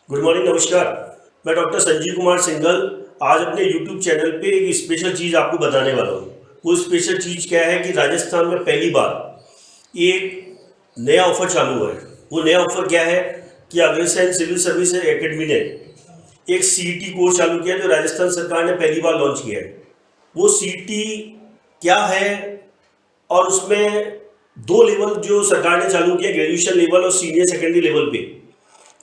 Good morning, नमस्कार। मैं doctor Sanjeev Kumar Singhal आज अपने यूट्यूब चैनल पे एक स्पेशल चीज़ आपको बताने वाला हूँ। वो स्पेशल चीज़ क्या है कि राजस्थान में पहली बार एक नया ऑफर चालू हुआ है। वो नया ऑफर क्या है कि अग्रसेन सिविल सर्विस एकेडमी ने एक सीईटी कोर्स चालू किया जो राजस्थान सरकार ने पहली बार लॉन्च किया है। वो सीईटी क्या है और उसमें दो लेवल जो सरकार ने चालू किया, ग्रेजुएशन लेवल और सीनियर सेकेंडरी लेवल पे,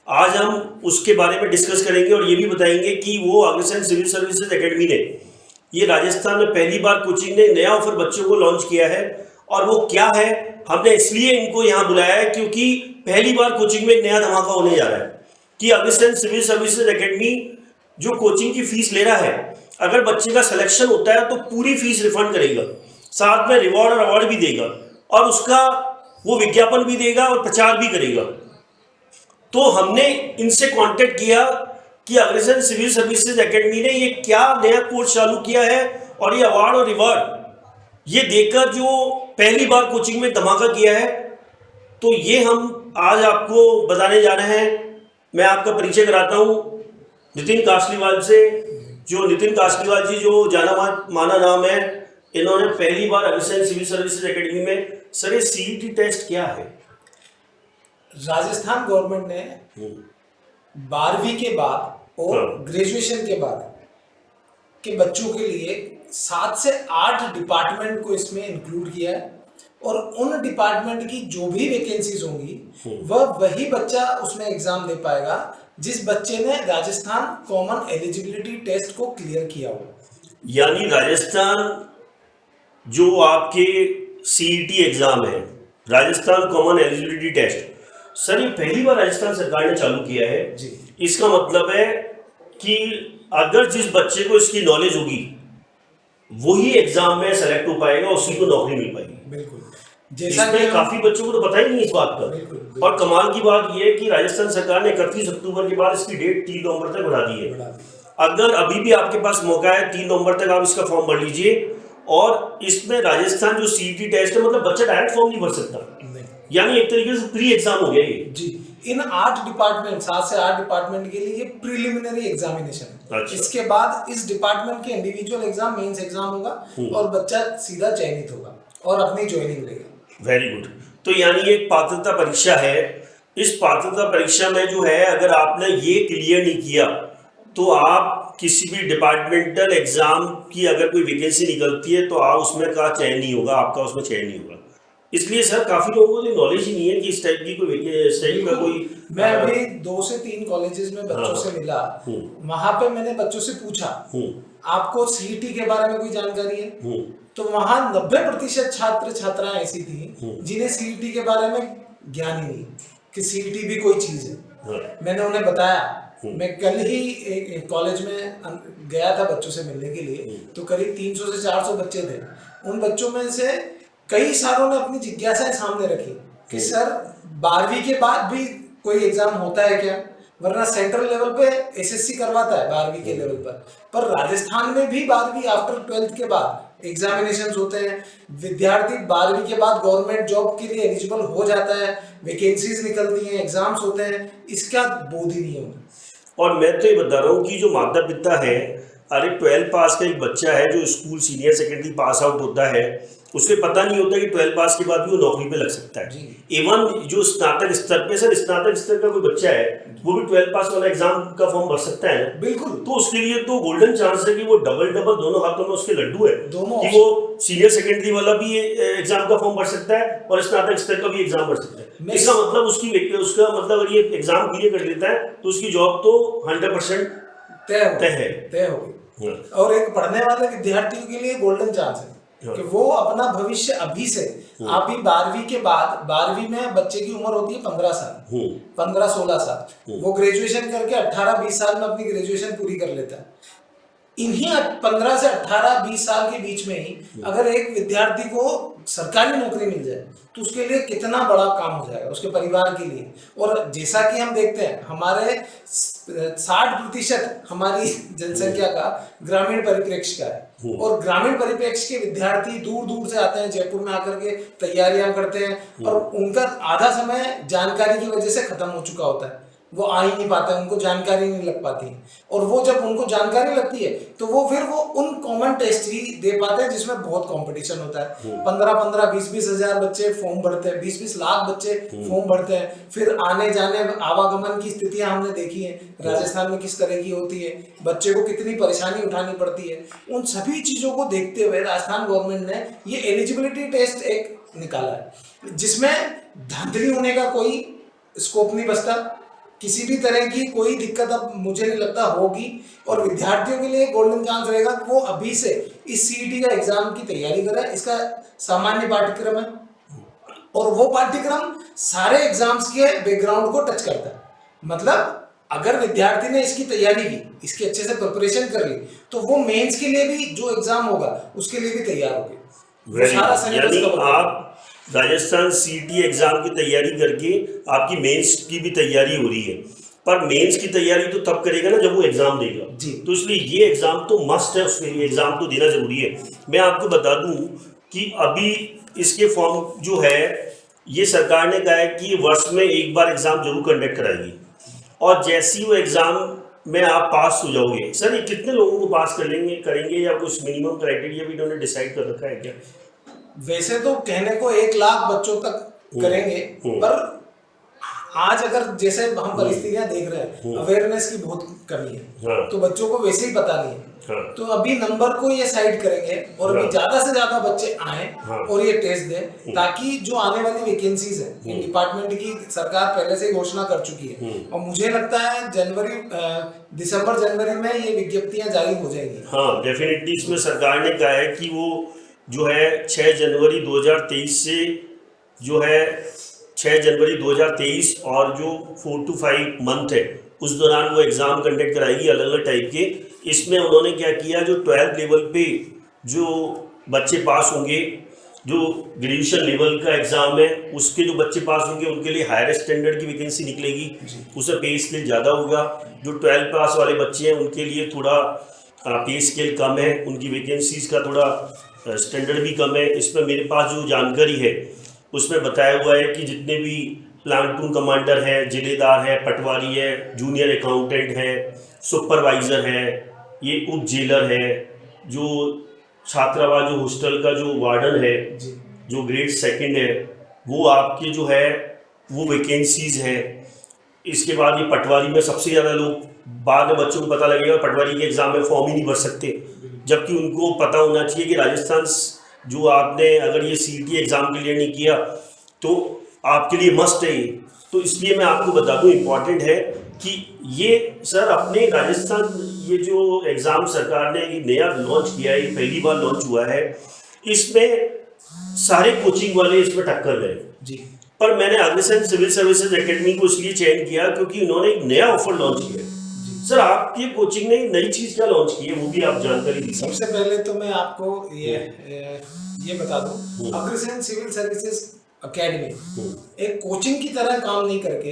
आज हम उसके बारे में डिस्कस करेंगे और ये भी बताएंगे कि वो अग्रसेन सिविल सर्विसेज एकेडमी ने ये राजस्थान में पहली बार कोचिंग ने नया ऑफर बच्चों को लॉन्च किया है। और वो क्या है, हमने इसलिए इनको यहाँ बुलाया है क्योंकि पहली बार कोचिंग में एक नया धमाका होने जा रहा है कि अग्रसेन सिविल सर्विसेज एकेडमी जो कोचिंग की फीस ले रहा है, अगर बच्चे का सिलेक्शन होता है तो पूरी फीस रिफंड करेगा, साथ में रिवॉर्ड और अवार्ड भी देगा और उसका वो विज्ञापन भी देगा और प्रचार भी करेगा। तो हमने इनसे कांटेक्ट किया कि अग्रसेन सिविल सर्विसेज एकेडमी ने ये क्या नया कोर्स चालू किया है और ये अवार्ड और रिवॉर्ड ये देकर जो पहली बार कोचिंग में धमाका किया है, तो ये हम आज आपको बताने जा रहे हैं। मैं आपका परिचय कराता हूँ नितिन कासलीवाल से। जो नितिन कासलीवाल जी जो जाना माना नाम है, इन्होंने पहली बार अग्रसेन सिविल सर्विसेज एकेडमी में। सर, ये सीईटी टेस्ट क्या है? राजस्थान गवर्नमेंट ने 12वीं के बाद और ग्रेजुएशन के बाद के बच्चों के लिए 7 से 8 डिपार्टमेंट को इसमें इंक्लूड किया है और उन डिपार्टमेंट की जो भी वैकेंसीज होंगी वह वही बच्चा उसमें एग्जाम दे पाएगा जिस बच्चे ने राजस्थान कॉमन एलिजिबिलिटी टेस्ट को क्लियर किया हो। यानी राजस्थान जो आपके सीईटी एग्जाम है, Rajasthan common eligibility test, sir ये पहली बार राजस्थान सरकार ने चालू किया है जी। इसका मतलब है कि अगर जिस बच्चे को इसकी नॉलेज होगी वही एग्जाम में सेलेक्ट हो पाएगा, उसी को नौकरी मिल पाएगी। बिल्कुल, इसमें काफी बच्चों को तो पता ही नहीं इस बात का। और कमाल की बात यह है कि राजस्थान सरकार ने 31 अक्टूबर के बाद इसकी डेट 3 नवंबर तक बढ़ा दी है। अगर अभी भी आपके पास मौका है, 3 नवंबर तक आप इसका फॉर्म भर लीजिए। और इसमें राजस्थान जो सीईटी टेस्ट है, मतलब बच्चा डायरेक्ट फॉर्म नहीं भर सकता, यानी एक तरीके से प्री एग्जाम हो गया ये जी। इन 8 डिपार्टमेंट, 7 से 8 डिपार्टमेंट के लिए ये प्रिलिमिनरी एग्जामिनेशन है। अच्छा। इसके बाद इस डिपार्टमेंट के इंडिविजुअल एग्जाम, मेंस एग्जाम होगा और बच्चा सीधा चयनित होगा और अपनी ज्वाइनिंग लेगा। Very good. तो यानी एक पात्रता परीक्षा है। इस पात्रता परीक्षा में जो है, अगर आपने ये क्लियर नहीं किया तो आप किसी भी डिपार्टमेंटल एग्जाम की अगर कोई वैकेंसी निकलती है तो आप उसमें का चयन नहीं होगा, आपका उसमें चयन नहीं होगा। इसलिए सर काफी लोगों को नॉलेज ही नहीं है कि इस टाइप की कोई इस टाइप का कोई। मैं अभी 2 से 3 कॉलेजेस में बच्चों से मिला, वहां पे मैंने बच्चों से पूछा आपको सीईटी के बारे में कोई जानकारी है, तो वहां 90% छात्र छात्राएं ऐसी थी जिन्हें सीईटी के बारे में ज्ञान ही नहीं कि सीईटी भी कोई चीज है। मैंने उन्हें बताया। मैं कल ही एक कॉलेज में गया था बच्चों से मिलने के लिए, तो करीब 300 से 400 बच्चे थे। उन बच्चों में से कई सारों ने अपनी जिज्ञासाएं सामने रखी कि सर 12वीं के बाद भी कोई एग्जाम होता है क्या, वरना सेंट्रल लेवल पे एसएससी करवाता है 12वीं के लेवल पर राजस्थान में भी 12वीं आफ्टर 12th के बाद एग्जामिनेशंस होते हैं। विद्यार्थी 12वीं के बाद गवर्नमेंट जॉब के लिए एलिजिबल हो जाता है, वैकेंसीज निकलती हैं, एग्जाम्स होते हैं, इसका बोध ही नहीं होता। और मैं तो ये बता रहा हूँ कि जो माता पिता है, अरे 12 पास का एक बच्चा है जो school senior secondary pass out होता है, उसे पता नहीं होता कि 12 पास के बाद भी वो नौकरी पे लग सकता है। इवन जो स्नातक स्तर पे, सर स्नातक स्तर का कोई बच्चा है वो भी 12 पास वाला एग्जाम का फॉर्म भर सकता है। बिल्कुल। तो उसके लिए तो गोल्डन चांस है कि वो डबल दोनों हाथों में उसके लड्डू है कि वो सीनियर सेकेंडरी वाला भी एग्जाम का फॉर्म भर सकता है और स्नातक स्तर का भी एग्जाम भर सकता है। इसका मतलब उसका मतलब अगर ये एग्जाम क्लियर कर लेता है तो उसकी जॉब तो 100% तय हो गई। और एक पढ़ने वाले विद्यार्थियों के लिए गोल्डन चांस है कि वो अपना भविष्य अभी से, आप भी 12वीं के बाद, 12वीं में बच्चे की उम्र होती है 15 साल, 15-16 साल, वो ग्रेजुएशन करके 18-20 साल में अपनी ग्रेजुएशन पूरी कर लेता है। इन्हीं 15 से 18-20 साल के बीच में ही अगर एक विद्यार्थी को सरकारी नौकरी मिल जाए तो उसके लिए कितना बड़ा काम हो जाएगा, उसके परिवार के लिए। और जैसा कि हम देखते हैं हमारे 60% हमारी जनसंख्या का ग्रामीण परिप्रेक्ष्य का है और ग्रामीण परिप्रेक्ष्य के विद्यार्थी दूर दूर से आते हैं, जयपुर में आकर के तैयारियां करते हैं और उनका आधा समय जानकारी की वजह से खत्म हो चुका होता है। वो आ ही नहीं पाते, उनको जानकारी नहीं लग पाती। और वो जब उनको जानकारी लगती है तो वो फिर वो उन कॉमन टेस्ट ही दे पाते हैं जिसमें बहुत कंपटीशन होता है। 15-15, 20-20 हजार बच्चे फॉर्म भरते हैं, 20-20 लाख बच्चे फॉर्म भरते हैं। फिर आने जाने आवागमन की स्थितियां हमने देखी है राजस्थान में किस तरह की होती है, बच्चे को कितनी परेशानी उठानी पड़ती है। उन सभी चीजों को देखते हुए राजस्थान गवर्नमेंट ने ये एलिजिबिलिटी टेस्ट एक निकाला है, जिसमें धांधली होने का कोई स्कोप नहीं बचता, किसी भी तरह की कोई दिक्कत अब मुझे नहीं लगता होगी। और विद्यार्थियों के लिए गोल्डन चांस रहेगा कि वो अभी से इस सीईटी का एग्जाम की तैयारी करें। इसका सामान्य पाठ्यक्रम है और वो पाठ्यक्रम सारे एग्जाम्स के बैकग्राउंड को टच करता है। मतलब अगर विद्यार्थी ने इसकी तैयारी की, इसकी अच्छे से प्रिपरेशन कर ली, तो वो मेंस के लिए भी जो एग्जाम होगा उसके लिए भी तैयार होगी। सारा सिलेबस यानी कवर आप राजस्थान सीईटी एग्जाम की तैयारी करके आपकी मेंस की भी तैयारी हो रही है, पर मेंस की तैयारी तो तब करेगा ना जब वो एग्जाम देगा जी। तो इसलिए ये एग्जाम तो मस्ट है, उसके लिए एग्जाम तो देना जरूरी है। मैं आपको बता दूं कि अभी इसके फॉर्म जो है ये सरकार ने कहा है कि वर्ष में एक बार एग्जाम जरूर कंडक्ट कराएगी, और जैसे ही वो एग्जाम में आप पास हो जाओगे, सर ये कितने लोगों को पास करेंगे या कुछ मिनिमम क्राइटेरिया भी इन्होंने डिसाइड कर रखा है क्या? वैसे तो कहने को 1 लाख बच्चों तक करेंगे, पर आज अगर जैसे हम परिस्थितियां देख रहे हैं, अवेयरनेस की बहुत कमी है। हाँ। तो बच्चों को वैसे ही पता नहीं है। हाँ। तो अभी नंबर को ये साइड करेंगे और अभी हाँ। ज्यादा से ज्यादा बच्चे आए हाँ। और ये टेस्ट दें, ताकि जो आने वाली वैकेंसीज है इन डिपार्टमेंट की सरकार पहले से ही घोषणा कर चुकी है, और मुझे लगता है दिसंबर जनवरी में ये विज्ञप्तियां जारी हो जाएंगी। हाँ, डेफिनेटली इसमें सरकार ने कहा है कि वो जो है 6 जनवरी 2023 से जो है 6 जनवरी 2023 और जो 4 to 5 मंथ है उस दौरान वो एग्ज़ाम कंडक्ट कराएगी अलग अलग टाइप के। इसमें उन्होंने क्या किया, जो 12th लेवल पे जो बच्चे पास होंगे, जो ग्रेजुएशन लेवल का एग्ज़ाम है उसके जो बच्चे पास होंगे उनके लिए हायर स्टैंडर्ड की वैकेंसी निकलेगी, उससे पे स्केल ज़्यादा होगा। जो 12th पास वाले बच्चे हैं उनके लिए थोड़ा पे स्केल कम है, उनकी वैकेंसीज का थोड़ा स्टैंडर्ड भी कम है। इसमें मेरे पास जो जानकारी है उसमें बताया हुआ है कि जितने भी प्लाटून कमांडर है, जिलेदार है, पटवारी है, जूनियर अकाउंटेंट है, सुपरवाइज़र है, ये उप जेलर है, जो छात्रावास जो हॉस्टल का जो वार्डन है, जो ग्रेड 2 है, वो आपके जो है वो वैकेंसीज है। इसके बाद ये पटवारी में सबसे ज़्यादा लोग, बाद में बच्चों को पता लगेगा पटवारी के एग्ज़ाम में फॉर्म ही नहीं भर सकते, जबकि उनको पता होना चाहिए कि राजस्थान जो आपने अगर ये सीईटी एग्ज़ाम क्लियर नहीं किया तो आपके लिए मस्ट है ये। तो इसलिए मैं आपको बता दूं, इम्पॉर्टेंट है कि ये सर अपने राजस्थान ये जो एग्ज़ाम सरकार ने ये नया लॉन्च किया है, ये पहली बार लॉन्च हुआ है, इसमें सारे कोचिंग वाले इसमें टक्कर गए जी। पर मैंने अग्रसेन सिविल सर्विसेज एकेडमी को इसलिए चयन किया क्योंकि इन्होंने एक नया ऑफर लॉन्च किया है। सर आपकी कोचिंग ने नई चीज क्या लॉन्च की है, वो भी आप जानकारी दीजिए। सबसे पहले तो मैं आपको ये बता दूं, अग्रसेन सिविल सर्विसेज एकेडमी एक कोचिंग की तरह काम नहीं करके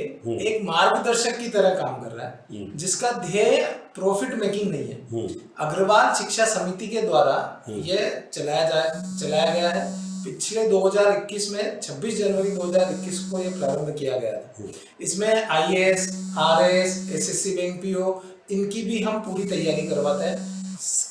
एक मार्गदर्शक की तरह काम कर रहा है, जिसका ध्येय प्रॉफिट मेकिंग नहीं है। अग्रवाल शिक्षा समिति के द्वारा ये चलाया गया है। पिछले 2021 में 26 जनवरी 2021 को ये प्रारंभ किया गया था। इसमें IAS, RS, SSC bank PO इनकी भी हम पूरी तैयारी करवाते हैं,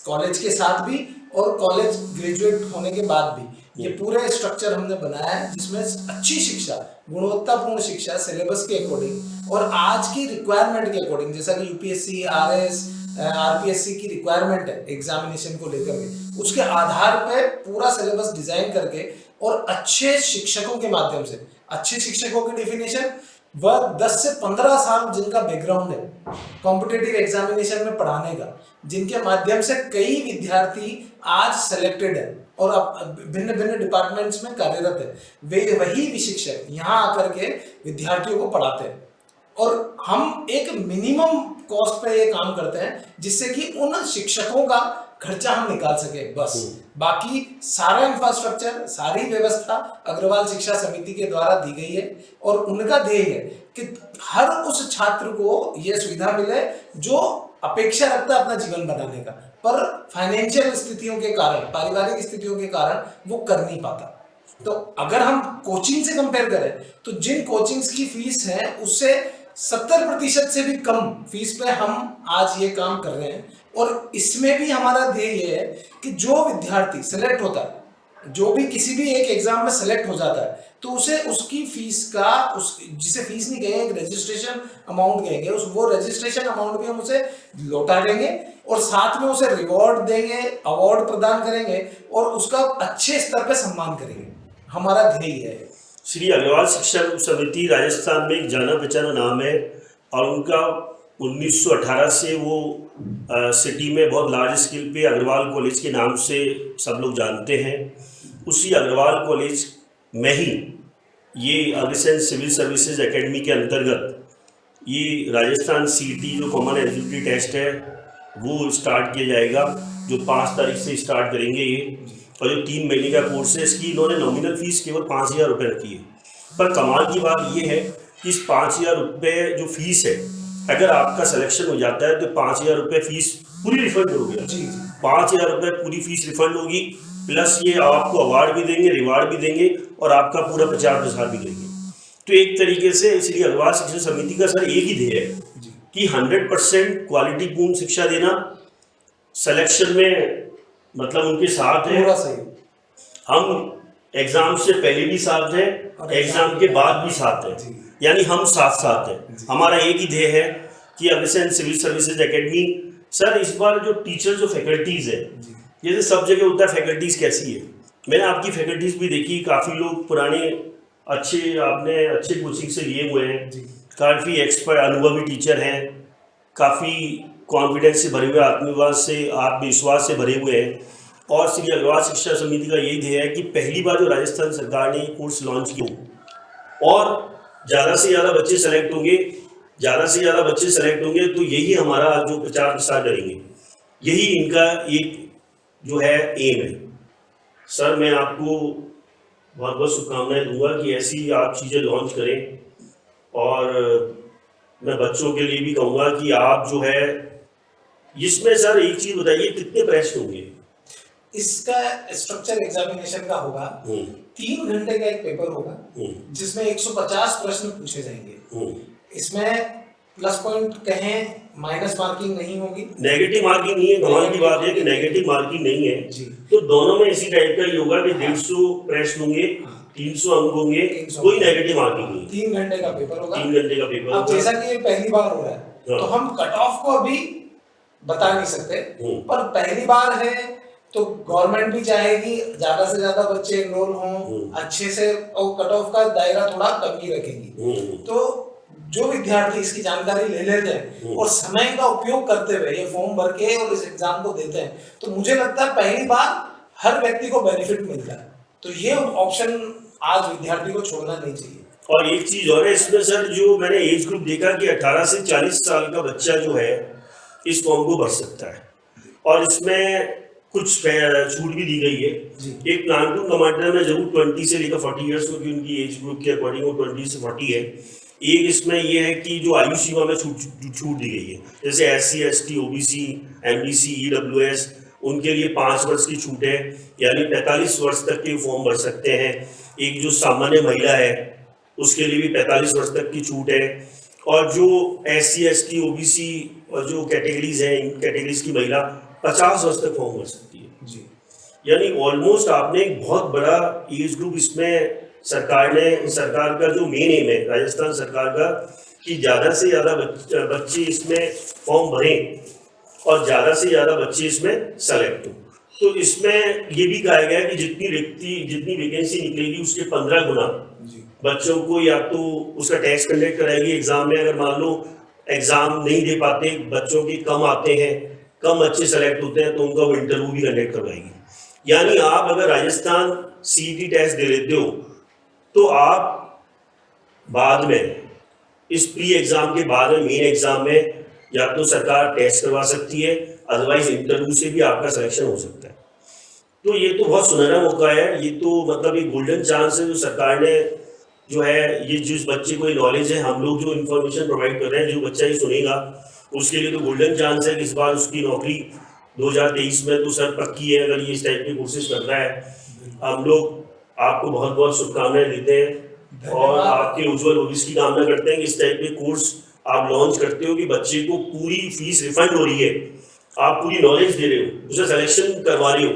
कॉलेज के साथ भी और कॉलेज ग्रेजुएट होने के बाद भी। ये पूरे स्ट्रक्चर हमने बनाया है जिसमें अच्छी शिक्षा, गुणवत्तापूर्ण शिक्षा सिलेबस के अकॉर्डिंग और आज की रिक्वायरमेंट के अकॉर्डिंग, जैसा कि UPSC, RS, RPSC की रिक्वायरमेंट है एग्जामिनेशन को लेकर के, उसके आधार पे पूरा सिलेबस डिजाइन करके और अच्छे शिक्षकों के माध्यम से, अच्छे शिक्षकों की डेफिनेशन वह 10 से 15 साल जिनका बैकग्राउंड है कॉम्पिटिटिव एग्जामिनेशन में पढ़ाने का, जिनके माध्यम से कई विद्यार्थी आज सेलेक्टेड है और अब भिन्न भिन्न डिपार्टमेंट्स में कार्यरत है, वे वही शिक्षक यहाँ आकर के विद्यार्थियों को पढ़ाते हैं। और हम एक मिनिमम कॉस्ट पे ये काम करते हैं जिससे कि उन शिक्षकों का खर्चा हम निकाल सके बस। बाकी सारा इंफ्रास्ट्रक्चर, सारी व्यवस्था अग्रवाल शिक्षा समिति के द्वारा दी गई है और उनका ध्येय है कि हर उस छात्र को यह सुविधा मिले जो अपेक्षा रखता है अपना जीवन बनाने का, पर फाइनेंशियल स्थितियों के कारण, पारिवारिक स्थितियों के कारण वो कर नहीं पाता। तो अगर हम कोचिंग से कंपेयर करें तो जिन कोचिंग्स की फीस है उससे 70% से भी कम फीस पे हम आज ये काम कर रहे हैं। और इसमें भी हमारा ध्येय ये है कि जो विद्यार्थी सेलेक्ट होता है, जो भी किसी भी एक एग्जाम में सेलेक्ट हो जाता है, तो उसे उसकी फीस का, उस जिसे फीस नहीं कहेंगे, एक रजिस्ट्रेशन अमाउंट कहेंगे, उस वो रजिस्ट्रेशन अमाउंट भी हम उसे लौटा देंगे और साथ में उसे रिवॉर्ड देंगे, अवार्ड प्रदान करेंगे और उसका अच्छे स्तर पे सम्मान करेंगे। हमारा ध्येय है। श्री अग्रवाल शिक्षा समिति राजस्थान में एक जाना पहचाना नाम है और उनका 1918 से वो सिटी में बहुत लार्ज स्केल पे अग्रवाल कॉलेज के नाम से सब लोग जानते हैं। उसी अग्रवाल कॉलेज में ही ये अग्रसेन सिविल सर्विसेज एकेडमी के अंतर्गत ये राजस्थान सीटी जो कॉमन एलिजिबिलिटी टेस्ट है वो स्टार्ट किया जाएगा, जो 5 तारीख से स्टार्ट करेंगे ये। और जो 3 महीने का कोर्स है, इसकी इन्होंने नॉमिनल फीस केवल 5,000 रुपये रखी है। पर कमाल की बात ये है कि इस 5,000 रुपये जो फीस है, अगर आपका सिलेक्शन हो जाता है तो 5,000 रुपये फीस पूरी रिफंड होगी। 5,000 रुपये पूरी फीस रिफंड होगी, प्लस ये आपको अवार्ड भी देंगे, रिवार्ड भी देंगे और आपका पूरा प्रचार प्रसार भी देंगे। तो एक तरीके से इसलिए अग्रवाल शिक्षा समिति का सर एक ही ध्येय है कि 100% क्वालिटीपूर्ण शिक्षा देना। सिलेक्शन में मतलब उनके साथ है, हम एग्जाम से पहले भी साथ हैं, एग्जाम के बाद भी साथ हैं, यानी हम साथ साथ हैं। हमारा एक ही ध्येय है कि Agrasen civil services academy, sir इस बार जो टीचर जो फैकल्टीज़ है, जैसे सब जगह होता है फैकल्टीज़ कैसी है, मैंने आपकी फैकल्टीज़ भी देखी, काफ़ी लोग पुराने आपने अच्छे कोचिंग से लिए हुए हैं, काफ़ी एक्सपर्ट अनुभवी टीचर हैं, काफ़ी कॉन्फिडेंस से भरे हुए, आत्मविश्वास से भरे हुए हैं। और श्री अग्रवाल शिक्षा समिति का यही ध्येय है कि पहली बार जो राजस्थान सरकार ने कोर्स लॉन्च किया और ज़्यादा से ज़्यादा बच्चे सेलेक्ट होंगे, तो यही हमारा जो प्रचार प्रसार करेंगे, यही इनका एक जो है एम है। सर मैं आपको बहुत बहुत शुभकामनाएं दूंगा कि ऐसी आप चीज़ें लॉन्च करें। और मैं बच्चों के लिए भी कहूँगा कि आप जो है इसमें सर एक चीज़ बताइए, कितने प्रश्न होंगे? इसका स्ट्रक्चर एग्जामिनेशन का होगा, 3 घंटे का एक पेपर होगा जिसमें 150 प्रश्न पूछे जाएंगे। इसमें प्लस पॉइंट कहें, माइनस मार्किंग नहीं होगी, नेगेटिव मार्किंग नहीं है। कमाल की बात है कि नेगेटिव मार्किंग नहीं है जी। तो दोनों में इसी टाइप का ही होगा कि 150 प्रश्न होंगे, 300 अंक होंगे, कोई नेगेटिव मार्किंग नहीं। 3 घंटे का पेपर होगा। 3 घंटे का पेपर। अब जैसा कि ये पहली बार हो रहा है तो हम कट ऑफ को अभी बता नहीं सकते, पर पहली बार है तो गवर्नमेंट भी चाहेगी ज्यादा से ज्यादा बच्चे एनरोल हों अच्छे से, और कट ऑफ का दायरा थोड़ा कम ही रखेगी। तो जो विद्यार्थी इसकी जानकारी ले लेते हैं और समय का उपयोग करते हुए ये फॉर्म भर के और इस एग्जाम को देते हैं, तो मुझे लगता है पहली बार हर व्यक्ति को बेनिफिट मिलता है। तो ये ऑप्शन आज विद्यार्थी को छोड़ना नहीं चाहिए। और एक चीज और है इसमें सर, जो मैंने एज ग्रुप देखा कि 18 से 40 साल का बच्चा जो है इस फॉर्म को भर सकता है और इसमें कुछ छूट भी दी गई है। एक प्लान टू कमांडर में जरूर 20 से लेकर 40 ईयर्स, क्योंकि उनकी एज ग्रुप के अकॉर्डिंग वो 20 से 40 है। एक इसमें ये है कि जो आयु सीमा में छूट दी गई है, जैसे SC ST OBC MBC EWS उनके लिए 5 वर्ष की छूट है, यानी 45 वर्ष तक के फॉर्म भर सकते हैं। एक जो सामान्य महिला है उसके लिए भी 45 वर्ष तक की छूट है। और जो SC ST OBC और जो कैटेगरीज हैं, इन कैटेगरीज की महिला 50 वर्ष तक फॉर्म भर सकती है जी। यानी ऑलमोस्ट आपने एक बहुत बड़ा एज ग्रुप इसमें सरकार का जो मेन एम है राजस्थान सरकार का कि ज़्यादा से ज़्यादा बच्चे इसमें फॉर्म भरें और ज़्यादा से ज़्यादा बच्चे इसमें सेलेक्ट हों। तो इसमें ये भी कहा गया है कि जितनी वैकेंसी निकलेगी उसके 15 गुना बच्चों को या तो उसका टेस्ट कंडक्ट कराएगी एग्जाम में। अगर मान लो एग्जाम नहीं दे पाते, बच्चों के कम आते हैं, कम बच्चे सेलेक्ट होते हैं, तो उनका वो इंटरव्यू भी कंडक्ट करवाएगी। यानी आप अगर राजस्थान CET टेस्ट दे लेते हो तो आप बाद में इस प्री एग्जाम के बाद में मेन एग्जाम में या तो सरकार टेस्ट करवा सकती है, अदरवाइज इंटरव्यू से भी आपका सिलेक्शन हो सकता है। तो ये तो बहुत सुनहरा मौका है, ये तो मतलब एक गोल्डन चांस है जो सरकार ने जो है, ये जिस बच्चे को ये नॉलेज है, हम लोग जो इन्फॉर्मेशन प्रोवाइड कर रहे हैं, जो बच्चा ये सुनेगा उसके लिए तो गोल्डन चांस है कि इस बार उसकी नौकरी 2023 में तो सर पक्की है अगर ये इस टाइप की कोशिश कर रहा है। हम लोग आपको बहुत बहुत शुभकामनाएं देते हैं और आपके उज्जवल भविष्य की कामना करते हैं कि इस टाइप के कोर्स आप लॉन्च करते हो कि बच्चे को पूरी फीस रिफंड हो रही है, आप पूरी नॉलेज दे रहे हो, उसे सिलेक्शन करवा रहे हो,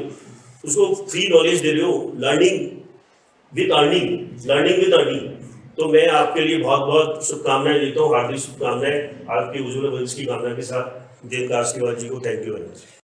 उसको फ्री नॉलेज दे रहे हो, लर्निंग विद अर्निंग। तो मैं आपके लिए बहुत बहुत शुभकामनाएं देता हूँ, हार्दिक शुभकामनाएं आपके उज्ज्वल भविष्य की कामना के साथ। देवदास केवल जी को थैंक यू वेरी मच।